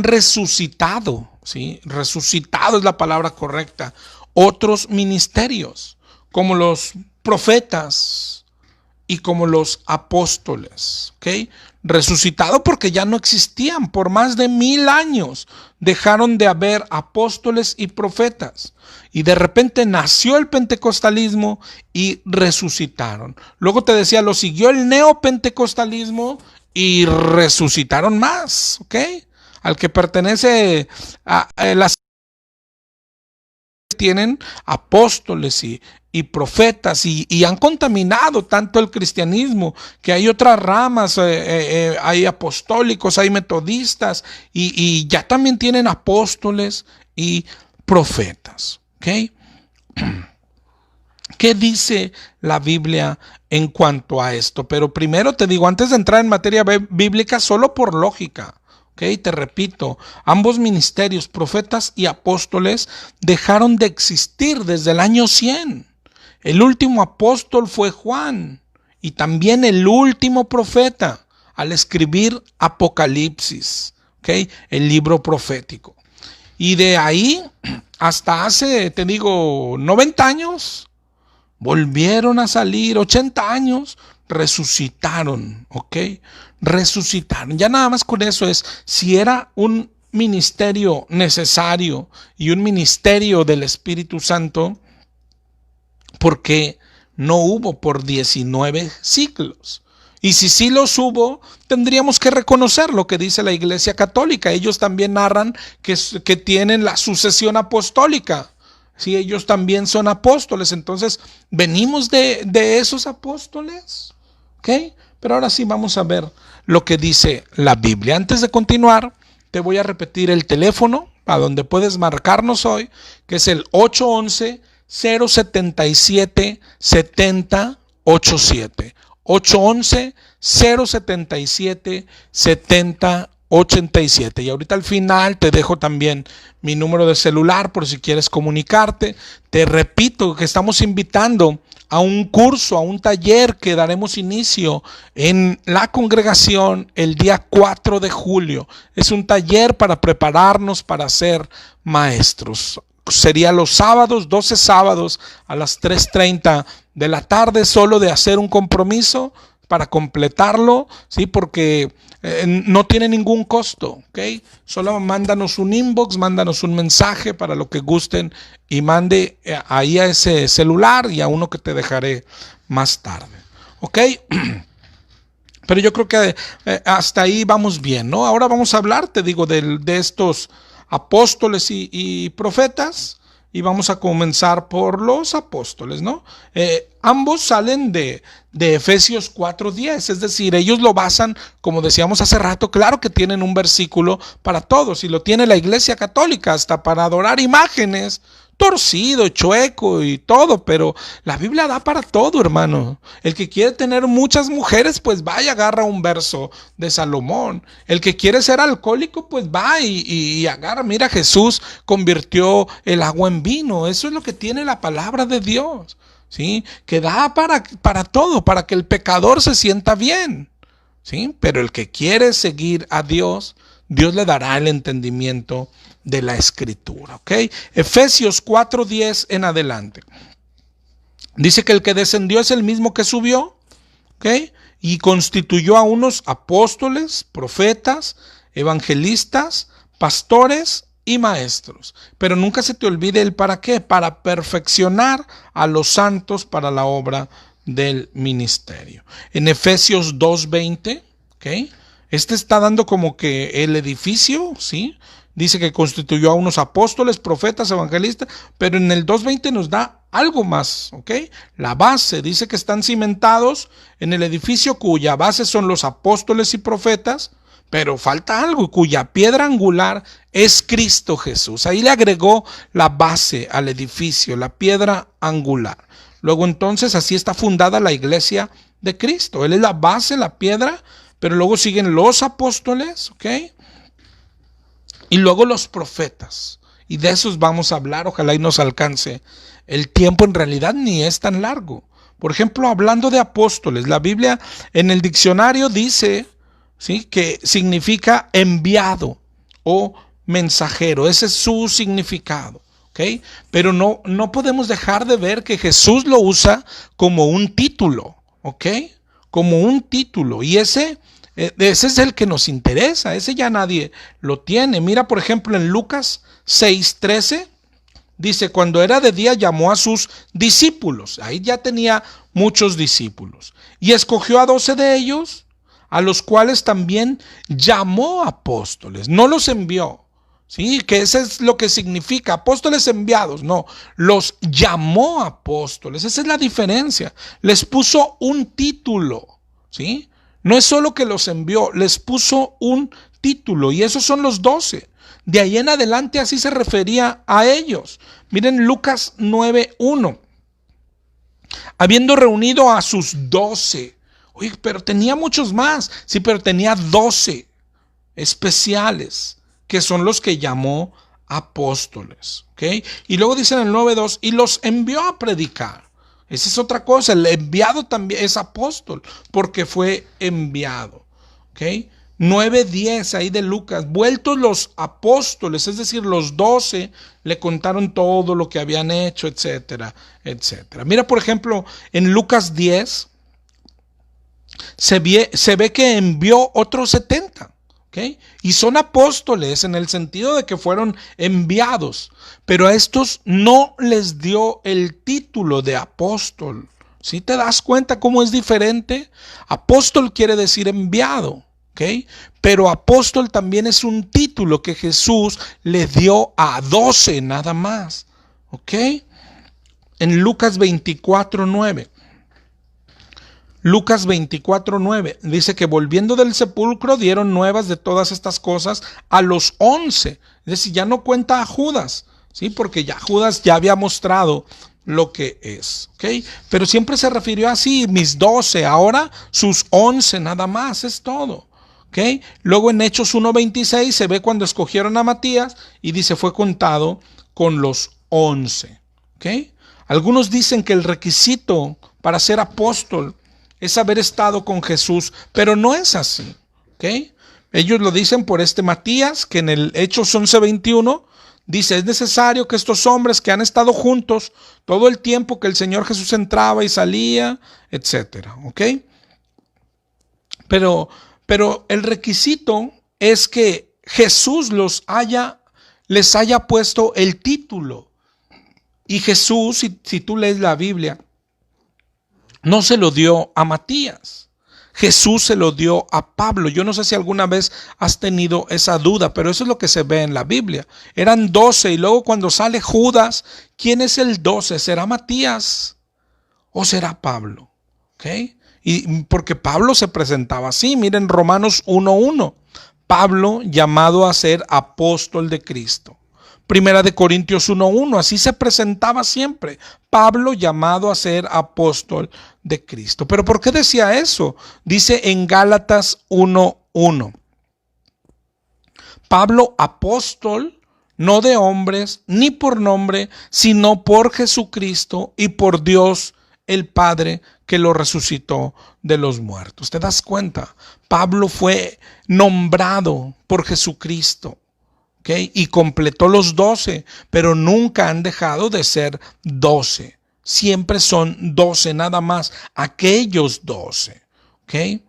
A: resucitado, ¿sí? Resucitado es la palabra correcta. Otros ministerios, como los profetas y como los apóstoles, ¿ok? Resucitado porque ya no existían por más de 1000 años. Dejaron de haber apóstoles y profetas. Y de repente nació el pentecostalismo y resucitaron. Luego te decía, lo siguió el neopentecostalismo y resucitaron más, ¿ok? Al que pertenece a las tienen apóstoles y profetas y han contaminado tanto el cristianismo que hay otras ramas, hay apostólicos, hay metodistas y ya también tienen apóstoles y profetas, ¿ok? ¿Qué dice la Biblia en cuanto a esto? Pero primero te digo, antes de entrar en materia bíblica, solo por lógica, ¿ok? Te repito, ambos ministerios, profetas y apóstoles, dejaron de existir desde el año 100. El último apóstol fue Juan y también el último profeta al escribir Apocalipsis, ¿ok? El libro profético. Y de ahí hasta hace, te digo, 90 años, volvieron a salir, 80 años, resucitaron, ¿ok? Resucitaron. Ya nada más con eso es, si era un ministerio necesario y un ministerio del Espíritu Santo, ¿por qué no hubo por 19 siglos? Y si sí los hubo, tendríamos que reconocer lo que dice la Iglesia Católica. Ellos también narran que tienen la sucesión apostólica. Si ellos también son apóstoles, entonces venimos de esos apóstoles, ¿ok? Pero ahora sí vamos a ver lo que dice la Biblia. Antes de continuar, te voy a repetir el teléfono a donde puedes marcarnos hoy, que es el 811-077-7087. 811-077-7087. Y ahorita al final te dejo también mi número de celular por si quieres comunicarte. Te repito que estamos invitando a un curso, a un taller que daremos inicio en la congregación el día 4 de julio. Es un taller para prepararnos para ser maestros. Sería los sábados, 12 sábados a las 3:30 de la tarde, solo de hacer un compromiso para completarlo, ¿sí? Porque no tiene ningún costo, ¿ok? Solo mándanos un inbox, mándanos un mensaje para lo que gusten y mande ahí a ese celular y a uno que te dejaré más tarde, ¿ok? Pero yo creo que hasta ahí vamos bien, ¿no? Ahora vamos a hablar, te digo, de estos apóstoles y profetas, y vamos a comenzar por los apóstoles, ¿no? Ambos salen de Efesios 4:10, es decir, ellos lo basan, como decíamos hace rato, claro que tienen un versículo para todos, y lo tiene la Iglesia Católica, hasta para adorar imágenes, torcido, chueco y todo, pero la Biblia da para todo, hermano. El que quiere tener muchas mujeres, pues va y agarra un verso de Salomón. El que quiere ser alcohólico, pues va y agarra. Mira, Jesús convirtió el agua en vino. Eso es lo que tiene la palabra de Dios, ¿sí? Que da para todo, para que el pecador se sienta bien, ¿sí? Pero el que quiere seguir a Dios, Dios le dará el entendimiento de la escritura, ¿ok? Efesios 4:10 en adelante. Dice que el que descendió es el mismo que subió, ¿ok? Y constituyó a unos apóstoles, profetas, evangelistas, pastores y maestros. Pero nunca se te olvide el para qué: para perfeccionar a los santos para la obra del ministerio. En Efesios 2:20, ¿ok? Este está dando como que el edificio, ¿sí? Dice que constituyó a unos apóstoles, profetas, evangelistas, pero en el 2:20 nos da algo más, ¿ok? La base, dice que están cimentados en el edificio cuya base son los apóstoles y profetas, pero falta algo, cuya piedra angular es Cristo Jesús. Ahí le agregó la base al edificio, la piedra angular. Luego entonces así está fundada la iglesia de Cristo. Él es la base, la piedra, pero luego siguen los apóstoles, ¿ok? Y luego los profetas. Y de esos vamos a hablar, ojalá y nos alcance el tiempo. En realidad ni es tan largo. Por ejemplo, hablando de apóstoles, la Biblia en el diccionario dice, ¿sí?, que significa enviado o mensajero. Ese es su significado, ¿ok? Pero no podemos dejar de ver que Jesús lo usa como un título, ¿ok? Como un título. Y ese es el que nos interesa, ese ya nadie lo tiene. Mira, por ejemplo, en Lucas 6:13, dice: cuando era de día llamó a sus discípulos. Ahí ya tenía muchos discípulos. Y escogió a 12 de ellos, a los cuales también llamó apóstoles. No los envió, ¿sí? Que ese es lo que significa, apóstoles enviados. No, los llamó apóstoles. Esa es la diferencia. Les puso un título, ¿sí? No es solo que los envió, les puso un título, y esos son los 12. De ahí en adelante así se refería a ellos. Miren Lucas 9:1. Habiendo reunido a sus 12. Oye, pero tenía muchos más. Sí, pero tenía 12 especiales, que son los que llamó apóstoles, ¿ok? Y luego dice en el 9:2, y los envió a predicar. Esa es otra cosa, el enviado también es apóstol, porque fue enviado, ¿ok? 9:10 ahí de Lucas, vueltos los apóstoles, es decir, los 12, le contaron todo lo que habían hecho, etcétera, etcétera. Mira, por ejemplo, en Lucas 10, se ve que envió otros 70. ¿Okay? Y son apóstoles en el sentido de que fueron enviados, pero a estos no les dio el título de apóstol. ¿Sí te das cuenta cómo es diferente? Apóstol quiere decir enviado, ¿okay? Pero apóstol también es un título que Jesús le dio a 12 nada más, ¿okay? En Lucas 24:9. Lucas 24:9 dice que volviendo del sepulcro dieron nuevas de todas estas cosas a los 11. Es decir, ya no cuenta a Judas, ¿sí? Porque ya Judas ya había mostrado lo que es, ¿ok? Pero siempre se refirió así, mis 12, ahora sus 11 nada más, es todo, ¿ok? Luego en Hechos 1:26 se ve cuando escogieron a Matías y dice fue contado con los 11, ¿ok? Algunos dicen que el requisito para ser apóstol es haber estado con Jesús, pero no es así, ¿ok? Ellos lo dicen por este Matías, que en el Hechos 11:21 dice, es necesario que estos hombres que han estado juntos todo el tiempo que el Señor Jesús entraba y salía, etcétera, ¿ok? Pero el requisito es que Jesús les haya puesto el título. Y Jesús, si tú lees la Biblia, no se lo dio a Matías. Jesús se lo dio a Pablo. Yo no sé si alguna vez has tenido esa duda, pero eso es lo que se ve en la Biblia. Eran 12 y luego cuando sale Judas, ¿quién es el 12? ¿Será Matías o será Pablo? ¿Ok? Y porque Pablo se presentaba así. Miren Romanos 1:1. Pablo llamado a ser apóstol de Cristo. Primera de Corintios 1:1, así se presentaba siempre. Pablo llamado a ser apóstol de Cristo. ¿Pero por qué decía eso? Dice en Gálatas 1:1. Pablo apóstol, no de hombres, ni por nombre, sino por Jesucristo y por Dios el Padre que lo resucitó de los muertos. ¿Te das cuenta? Pablo fue nombrado por Jesucristo. ¿Okay? Y completó los 12, pero nunca han dejado de ser 12. Siempre son 12 nada más, aquellos 12. ¿Okay?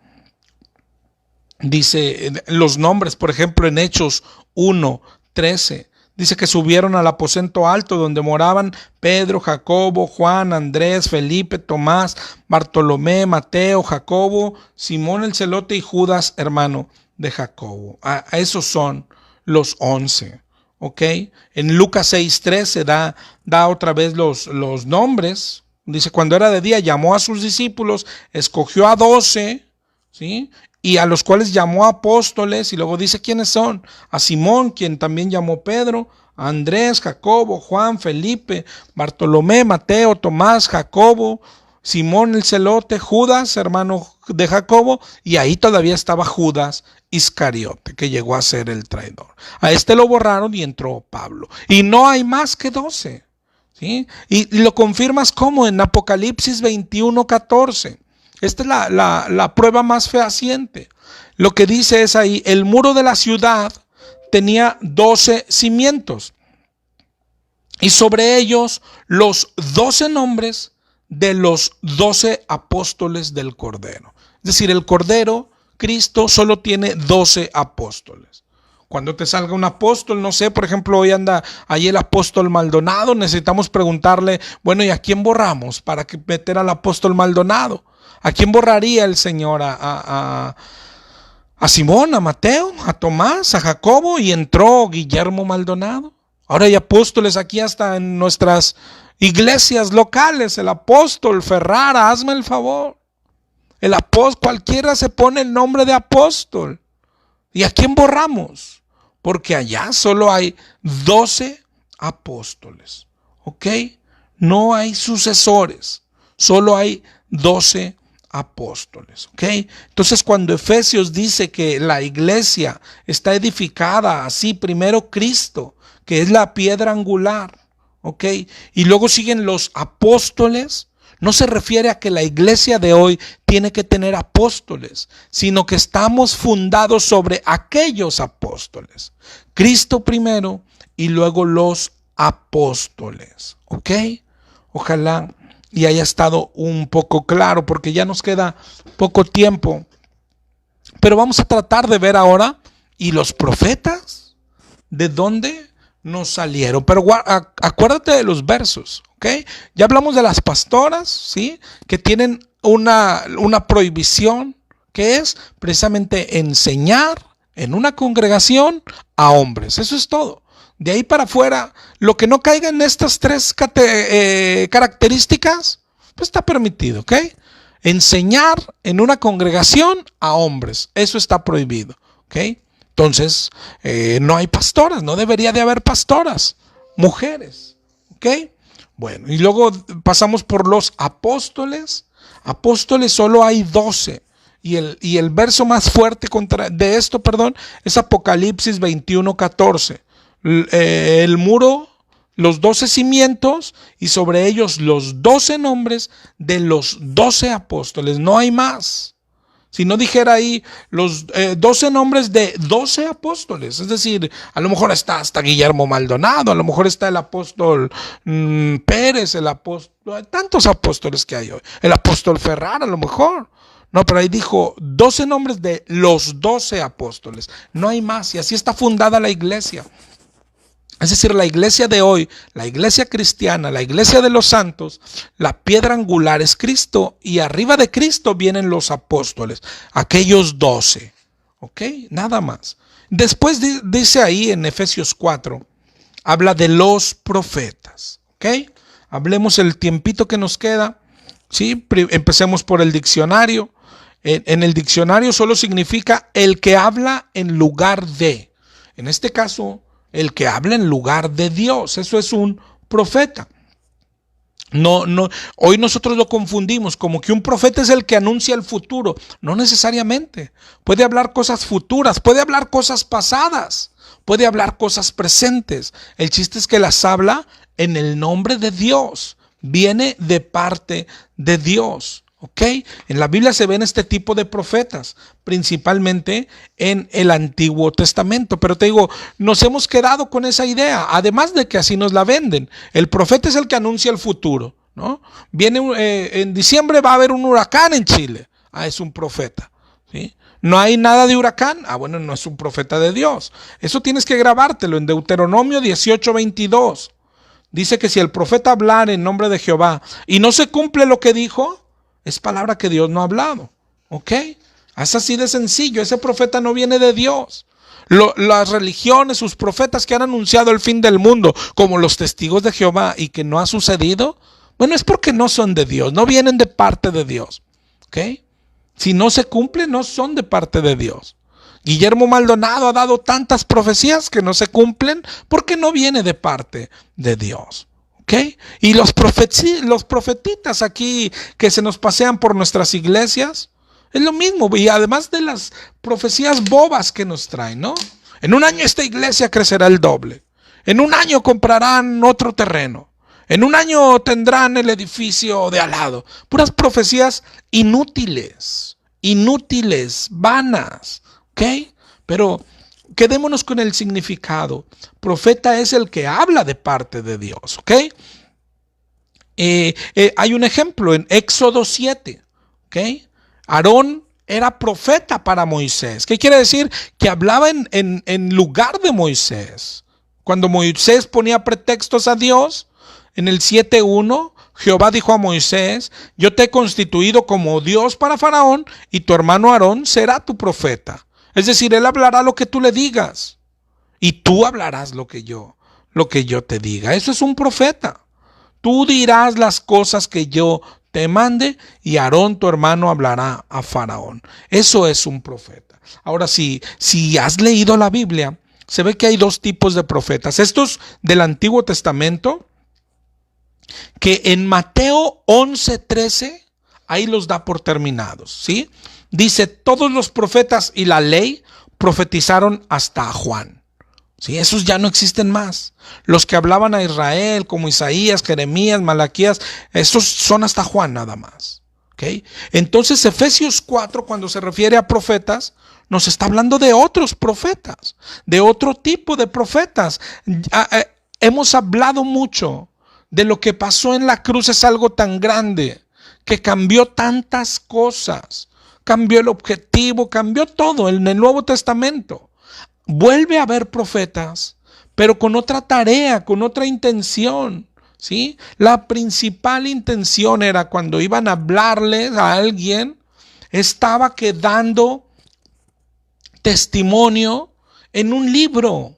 A: Dice los nombres, por ejemplo, en Hechos 1:13. Dice que subieron al aposento alto donde moraban Pedro, Jacobo, Juan, Andrés, Felipe, Tomás, Bartolomé, Mateo, Jacobo, Simón el celote y Judas, hermano de Jacobo. A esos son los 11, ¿ok? En Lucas 6:13 da otra vez los nombres. Dice, cuando era de día llamó a sus discípulos, escogió a 12, ¿sí? Y a los cuales llamó apóstoles, y luego dice quiénes son. A Simón, quien también llamó Pedro, a Andrés, Jacobo, Juan, Felipe, Bartolomé, Mateo, Tomás, Jacobo, Simón el celote, Judas, hermano de Jacobo, y ahí todavía estaba Judas Iscariote, que llegó a ser el traidor. A este lo borraron y entró Pablo. Y no hay más que 12. ¿Sí? Y lo confirmas como en Apocalipsis 21:14. Esta es la prueba más fehaciente. Lo que dice es ahí, el muro de la ciudad tenía 12 cimientos. Y sobre ellos los 12 nombres de los 12 apóstoles del Cordero. Es decir, el Cordero, Cristo, solo tiene 12 apóstoles. Cuando te salga un apóstol, no sé, por ejemplo, hoy anda ahí el apóstol Maldonado, necesitamos preguntarle, bueno, ¿y a quién borramos para meter al apóstol Maldonado? ¿A quién borraría el Señor? A Simón, a Mateo, a Tomás, a Jacobo, y entró Guillermo Maldonado. Ahora hay apóstoles aquí hasta en nuestras iglesias locales, el apóstol Ferrara, hazme el favor. El apóstol, cualquiera se pone el nombre de apóstol. ¿Y a quién borramos? Porque allá solo hay 12 apóstoles. ¿Ok? No hay sucesores, solo hay 12 apóstoles. ¿Ok? Entonces cuando Efesios dice que la iglesia está edificada así, primero Cristo, que es la piedra angular, ¿ok? Y luego siguen los apóstoles, no se refiere a que la iglesia de hoy tiene que tener apóstoles, sino que estamos fundados sobre aquellos apóstoles. Cristo primero y luego los apóstoles, ¿ok? Ojalá y haya estado un poco claro, porque ya nos queda poco tiempo. Pero vamos a tratar de ver ahora, ¿y los profetas? ¿De dónde nos salieron? Pero acuérdate de los versos, ¿ok? Ya hablamos de las pastoras, ¿sí? Que tienen una prohibición, que es precisamente enseñar en una congregación a hombres. Eso es todo. De ahí para afuera, lo que no caiga en estas tres características, pues está permitido, ¿ok? Enseñar en una congregación a hombres, eso está prohibido, ¿ok? Entonces, no hay pastoras, no debería de haber pastoras, mujeres, ¿ok? Bueno, y luego pasamos por los apóstoles. Apóstoles solo hay 12. Y el verso más fuerte de esto, es Apocalipsis 21:14. El muro, los 12 cimientos y sobre ellos los 12 nombres de los 12 apóstoles. No hay más. Si no dijera ahí los 12 nombres de 12 apóstoles, es decir, a lo mejor está hasta Guillermo Maldonado, a lo mejor está el apóstol Pérez, el apóstol, tantos apóstoles que hay hoy, el apóstol Ferrara a lo mejor. No, pero ahí dijo 12 nombres de los 12 apóstoles, no hay más, y así está fundada la iglesia. Es decir, la iglesia de hoy, la iglesia cristiana, la iglesia de los santos, la piedra angular es Cristo y arriba de Cristo vienen los apóstoles, aquellos 12. ¿Ok? Nada más. Después dice ahí en Efesios 4, habla de los profetas. ¿Ok? Hablemos el tiempito que nos queda. ¿Sí? Empecemos por el diccionario. En el diccionario solo significa el que habla en lugar de. En este caso, el que habla en lugar de Dios. Eso es un profeta. No, hoy nosotros lo confundimos como que un profeta es el que anuncia el futuro. No necesariamente. Puede hablar cosas futuras, puede hablar cosas pasadas, puede hablar cosas presentes. El chiste es que las habla en el nombre de Dios. Viene de parte de Dios. ¿Ok? En la Biblia se ven este tipo de profetas, principalmente en el Antiguo Testamento. Pero te digo, nos hemos quedado con esa idea, además de que así nos la venden. El profeta es el que anuncia el futuro, ¿no? En diciembre va a haber un huracán en Chile. Ah, es un profeta, ¿sí? No hay nada de huracán. Ah, bueno, no es un profeta de Dios. Eso tienes que grabártelo en Deuteronomio 18:22. Dice que si el profeta hablara en nombre de Jehová y no se cumple lo que dijo, es palabra que Dios no ha hablado. ¿Ok? Es así de sencillo. Ese profeta no viene de Dios. Las religiones, sus profetas que han anunciado el fin del mundo, como los testigos de Jehová, y que no ha sucedido, bueno, es porque no son de Dios, no vienen de parte de Dios. ¿Ok? Si no se cumple, no son de parte de Dios. Guillermo Maldonado ha dado tantas profecías que no se cumplen porque no viene de parte de Dios. ¿Okay? Y los profetitas aquí que se nos pasean por nuestras iglesias, es lo mismo. Y además de las profecías bobas que nos traen, ¿no? En un año esta iglesia crecerá el doble. En un año comprarán otro terreno. En un año tendrán el edificio de al lado. Puras profecías inútiles, vanas. ¿Ok? Pero quedémonos con el significado. Profeta es el que habla de parte de Dios. ¿Ok? Hay un ejemplo en Éxodo 7. ¿Ok? Aarón era profeta para Moisés. ¿Qué quiere decir? Que hablaba en lugar de Moisés. Cuando Moisés ponía pretextos a Dios, en el 7:1, Jehová dijo a Moisés: yo te he constituido como Dios para Faraón y tu hermano Aarón será tu profeta. Es decir, él hablará lo que tú le digas y tú hablarás lo que yo te diga. Eso es un profeta. Tú dirás las cosas que yo te mande y Aarón, tu hermano, hablará a Faraón. Eso es un profeta. Ahora, si has leído la Biblia, se ve que hay dos tipos de profetas. Estos del Antiguo Testamento, que en Mateo 11:13, ahí los da por terminados, ¿sí? Dice, todos los profetas y la ley profetizaron hasta a Juan. ¿Sí? Esos ya no existen más. Los que hablaban a Israel, como Isaías, Jeremías, Malaquías, esos son hasta Juan nada más. ¿Okay? Entonces Efesios 4, cuando se refiere a profetas, nos está hablando de otros profetas, de otro tipo de profetas. Hemos hablado mucho de lo que pasó en la cruz. Es algo tan grande que cambió tantas cosas. Cambió el objetivo, cambió todo en el Nuevo Testamento. Vuelve a haber profetas, pero con otra tarea, con otra intención, ¿sí? La principal intención era cuando iban a hablarles a alguien, estaba quedando testimonio en un libro.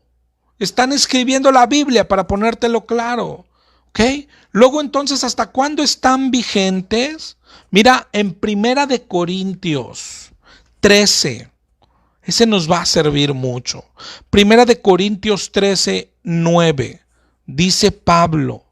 A: Están escribiendo la Biblia para ponértelo claro, ¿ok? Luego entonces, ¿hasta cuándo están vigentes? Mira, en Primera de Corintios 13, ese nos va a servir mucho. Primera de Corintios 13:9, dice Pablo,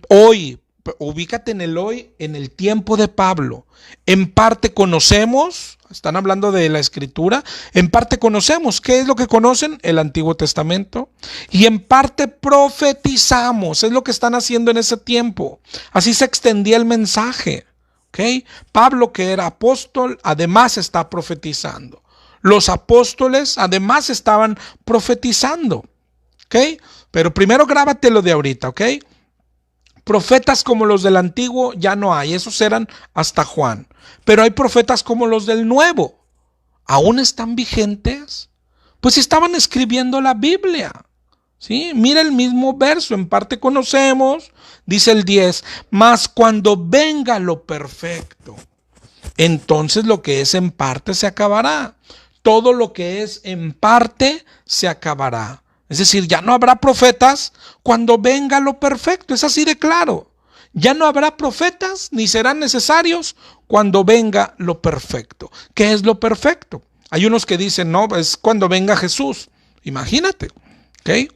A: hoy, ubícate en el hoy, en el tiempo de Pablo. En parte conocemos, están hablando de la Escritura, en parte conocemos. ¿Qué es lo que conocen? El Antiguo Testamento. Y en parte profetizamos, es lo que están haciendo en ese tiempo. Así se extendía el mensaje. ¿Okay? Pablo, que era apóstol, además está profetizando. Los apóstoles además estaban profetizando. ¿Ok? Pero primero grábatelo de ahorita, ¿ok? Profetas como los del Antiguo ya no hay, esos eran hasta Juan. Pero hay profetas como los del Nuevo. ¿Aún están vigentes? Pues estaban escribiendo la Biblia. ¿Sí? Mira el mismo verso, en parte conocemos, dice el 10, mas cuando venga lo perfecto, entonces lo que es en parte se acabará. Todo lo que es en parte se acabará. Es decir, ya no habrá profetas cuando venga lo perfecto. Es así de claro. Ya no habrá profetas ni serán necesarios cuando venga lo perfecto. ¿Qué es lo perfecto? Hay unos que dicen, no, es cuando venga Jesús. Imagínate, ¿ok?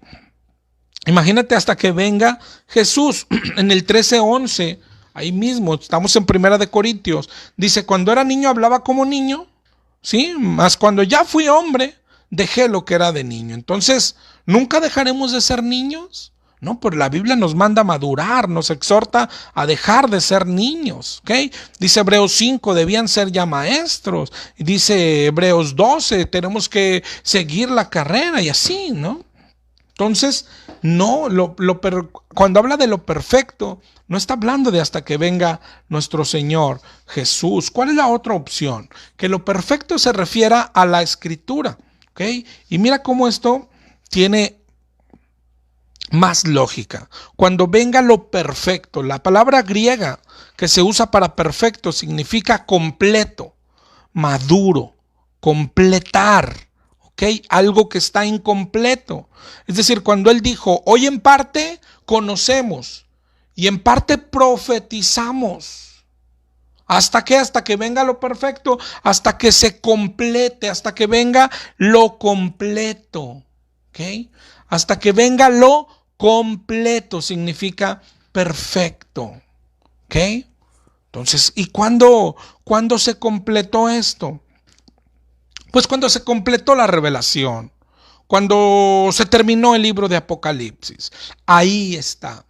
A: Imagínate hasta que venga Jesús. En el 13:11, ahí mismo, estamos en Primera de Corintios, dice, cuando era niño hablaba como niño, ¿sí? Mas cuando ya fui hombre, dejé lo que era de niño. Entonces, ¿nunca dejaremos de ser niños? No, pero la Biblia nos manda a madurar, nos exhorta a dejar de ser niños, ¿ok? Dice Hebreos 5, debían ser ya maestros. Dice Hebreos 12, tenemos que seguir la carrera y así, ¿no? Entonces, no, cuando habla de lo perfecto, no está hablando de hasta que venga nuestro Señor Jesús. ¿Cuál es la otra opción? Que lo perfecto se refiera a la Escritura, ¿ok? Y mira cómo esto tiene más lógica. Cuando venga lo perfecto, la palabra griega que se usa para perfecto significa completo, maduro, completar. ¿Okay? Algo que está incompleto. Es decir, cuando él dijo, hoy en parte conocemos y en parte profetizamos. ¿Hasta qué? Hasta que venga lo perfecto, hasta que se complete, hasta que venga lo completo. ¿Okay? Hasta que venga lo completo significa perfecto. ¿Okay? Entonces, ¿y cuándo se completó esto? Pues cuando se completó la revelación, cuando se terminó el libro de Apocalipsis, ahí está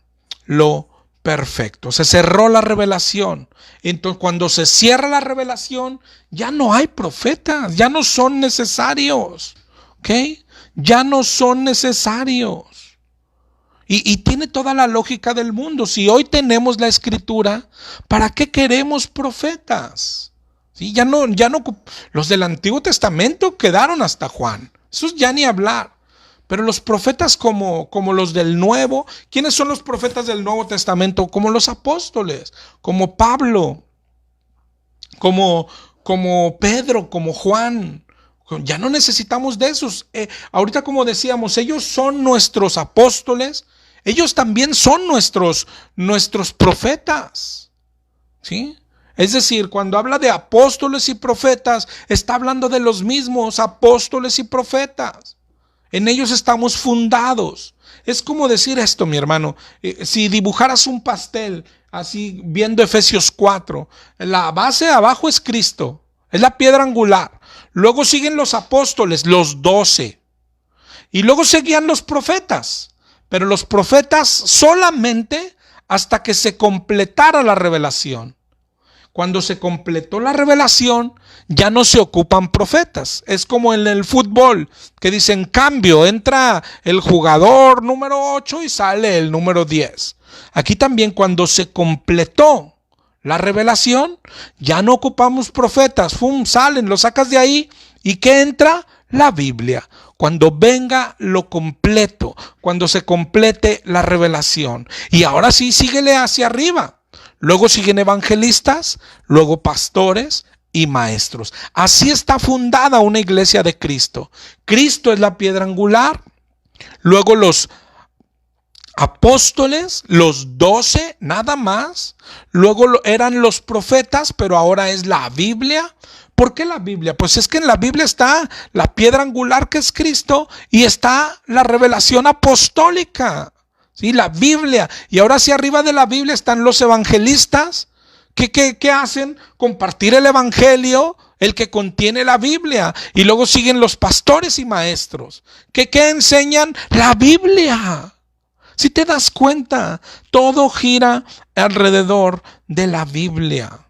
A: lo perfecto. Se cerró la revelación. Entonces, cuando se cierra la revelación, ya no hay profetas, ya no son necesarios. ¿Ok? Ya no son necesarios. Y tiene toda la lógica del mundo. Si hoy tenemos la Escritura, ¿para qué queremos profetas? Sí, ya no, los del Antiguo Testamento quedaron hasta Juan. Eso ya ni hablar. Pero los profetas como los del Nuevo, ¿quiénes son los profetas del Nuevo Testamento? Como los apóstoles, como Pablo, como Pedro, como Juan. Ya no necesitamos de esos. Ahorita, como decíamos, ellos son nuestros apóstoles, ellos también son nuestros profetas. ¿Sí? Es decir, cuando habla de apóstoles y profetas, está hablando de los mismos apóstoles y profetas. En ellos estamos fundados. Es como decir esto, mi hermano. Si dibujaras un pastel, así viendo Efesios 4, la base abajo es Cristo, es la piedra angular. Luego siguen los apóstoles, los 12. Y luego seguían los profetas. Pero los profetas solamente hasta que se completara la revelación. Cuando se completó la revelación, ya no se ocupan profetas. Es como en el fútbol, que dicen cambio, entra el jugador número 8 y sale el número 10. Aquí también, cuando se completó la revelación, ya no ocupamos profetas. Salen, lo sacas de ahí. ¿Y qué entra? La Biblia. Cuando venga lo completo, cuando se complete la revelación. Y ahora sí, síguele hacia arriba. Luego siguen evangelistas, luego pastores y maestros. Así está fundada una iglesia de Cristo. Cristo es la piedra angular. Luego los apóstoles, los 12, nada más. Luego eran los profetas, pero ahora es la Biblia. ¿Por qué la Biblia? Pues es que en la Biblia está la piedra angular, que es Cristo, y está la revelación apostólica. Sí, la Biblia. Y ahora sí, arriba de la Biblia están los evangelistas. ¿Qué hacen? Compartir el evangelio, el que contiene la Biblia. Y luego siguen los pastores y maestros. ¿Qué enseñan? La Biblia. Si te das cuenta, todo gira alrededor de la Biblia.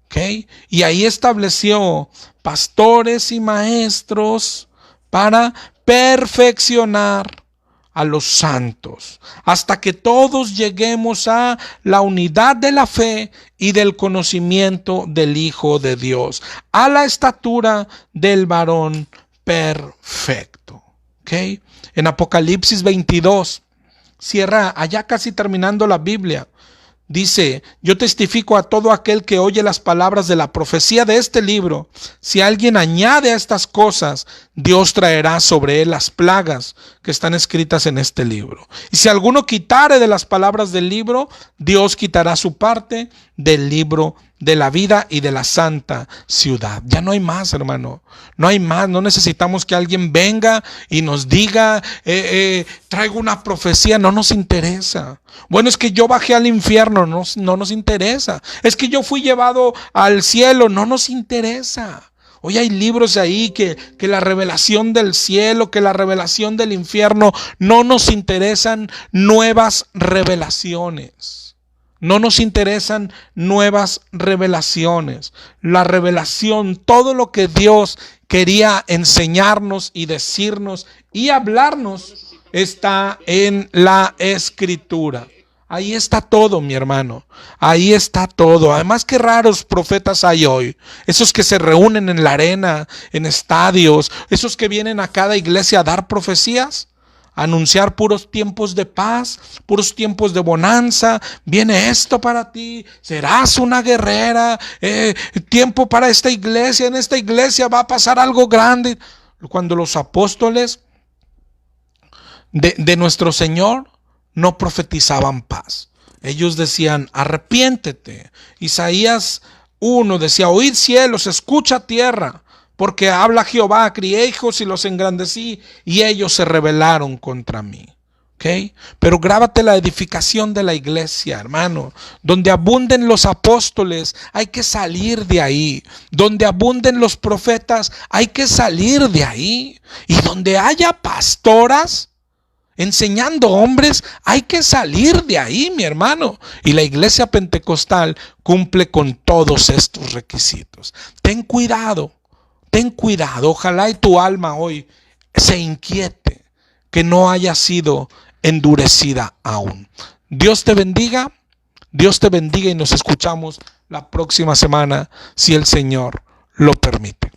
A: ¿Okay? Y ahí estableció pastores y maestros para perfeccionar a los santos, hasta que todos lleguemos a la unidad de la fe y del conocimiento del Hijo de Dios, a la estatura del varón perfecto. ¿ok? En Apocalipsis 22, cierra allá casi terminando la Biblia. Dice: yo testifico a todo aquel que oye las palabras de la profecía de este libro. Si alguien añade a estas cosas, Dios traerá sobre él las plagas que están escritas en este libro. Y si alguno quitare de las palabras del libro, Dios quitará su parte del libro de la vida y de la santa ciudad. Ya no hay más, hermano. No hay más. No necesitamos que alguien venga y nos diga, traigo una profecía. No nos interesa. Bueno, es que yo bajé al infierno. No nos interesa. Es que yo fui llevado al cielo. No nos interesa. Hoy hay libros ahí que la revelación del cielo, que la revelación del infierno. No nos interesan nuevas revelaciones. No nos interesan nuevas revelaciones. La revelación, todo lo que Dios quería enseñarnos y decirnos y hablarnos, está en la Escritura. Ahí está todo, mi hermano. Ahí está todo. Además, qué raros profetas hay hoy. Esos que se reúnen en la arena, en estadios. Esos que vienen a cada iglesia a dar profecías. Anunciar puros tiempos de paz, puros tiempos de bonanza. Viene esto para ti, serás una guerrera, tiempo para esta iglesia, en esta iglesia va a pasar algo grande. Cuando los apóstoles de nuestro Señor no profetizaban paz. Ellos decían: arrepiéntete. Isaías 1 decía: oíd cielos, escucha tierra. Porque habla Jehová, crié hijos y los engrandecí, y ellos se rebelaron contra mí. ¿Okay? Pero grábate la edificación de la iglesia, hermano. Donde abunden los apóstoles, hay que salir de ahí. Donde abunden los profetas, hay que salir de ahí. Y donde haya pastoras enseñando hombres, hay que salir de ahí, mi hermano. Y la iglesia pentecostal cumple con todos estos requisitos. Ten cuidado. Ten cuidado, ojalá y tu alma hoy se inquiete, que no haya sido endurecida aún. Dios te bendiga y nos escuchamos la próxima semana, si el Señor lo permite.